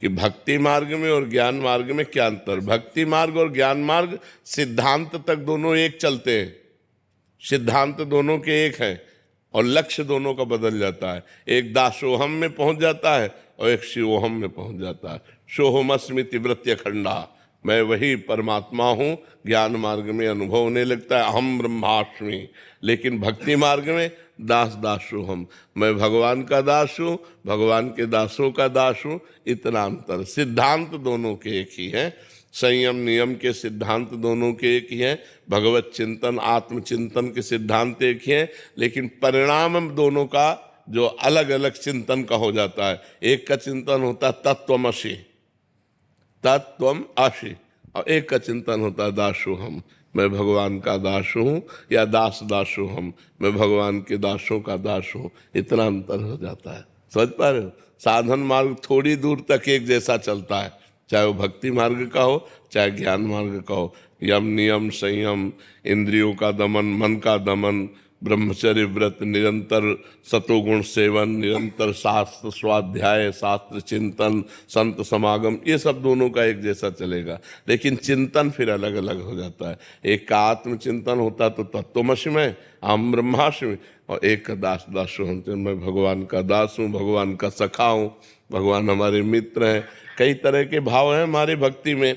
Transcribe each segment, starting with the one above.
कि भक्ति मार्ग में और ज्ञान मार्ग में क्या अंतर। भक्ति मार्ग और ज्ञान मार्ग सिद्धांत तक दोनों एक चलते हैं, सिद्धांत दोनों के एक हैं और लक्ष्य दोनों का बदल जाता है। एक दासोहम में पहुंच जाता है और एक शिवोहम में पहुंच जाता है। सोहमस्मिति वृत्य खंडा, मैं वही परमात्मा हूँ, ज्ञान मार्ग में अनुभव होने लगता है अहम ब्रह्मास्मि। लेकिन भक्ति मार्ग में दास दासोहम, मैं भगवान का दास हूँ, भगवान के दासों का दास हूँ, इतना अंतर। सिद्धांत दोनों के एक ही हैं, संयम नियम के सिद्धांत दोनों के एक ही हैं, भगवत चिंतन आत्मचिंतन के सिद्धांत एक ही हैं, लेकिन परिणाम दोनों का जो अलग अलग चिंतन का हो जाता है। एक का चिंतन होता है तत्वमसि, तत्वम आशी, और एक का चिंतन होता है दासोहम, मैं भगवान का दास हूँ, या दास दासोहम, मैं भगवान के दासों का दास हूँ। इतना अंतर हो जाता है, समझ पा रहे हो। साधन मार्ग थोड़ी दूर तक एक जैसा चलता है, चाहे वो भक्ति मार्ग का हो चाहे ज्ञान मार्ग का हो। यम नियम संयम, इंद्रियों का दमन, मन का दमन, ब्रह्मचर्य व्रत, निरंतर सतोगुण सेवन, निरंतर शास्त्र स्वाध्याय, शास्त्र चिंतन, संत समागम, ये सब दोनों का एक जैसा चलेगा, लेकिन चिंतन फिर अलग अलग हो जाता है। एक का आत्मचिंतन होता तो तत्वमसि में अहम ब्रह्मास्मि, और एक का दास दासोहम, मैं भगवान का दास हूँ, भगवान का सखा हूँ, भगवान हमारे मित्र हैं। कई तरह के भाव हैं हमारे भक्ति में,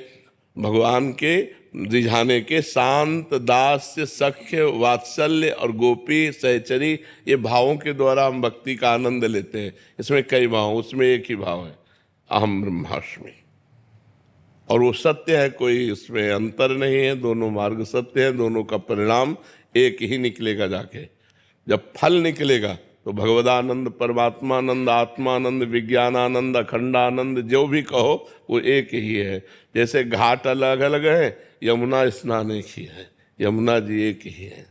भगवान के रिझाने के, शांत, दास्य, सख्य, वात्सल्य और गोपी सहचरी, ये भावों के द्वारा हम भक्ति का आनंद लेते हैं। इसमें कई भाव, उसमें एक ही भाव है अहम ब्रह्मास्मि, और वो सत्य है, कोई इसमें अंतर नहीं है, दोनों मार्ग सत्य है, दोनों का परिणाम एक ही निकलेगा। जाके जब फल निकलेगा तो भगवदानंद, परमात्मानंद, आत्मानंद, विज्ञानानंद, अखंडानंद, जो भी कहो वो एक ही है। जैसे घाट अलग अलग है, यमुना स्नान एक ही है, यमुना जी एक ही है।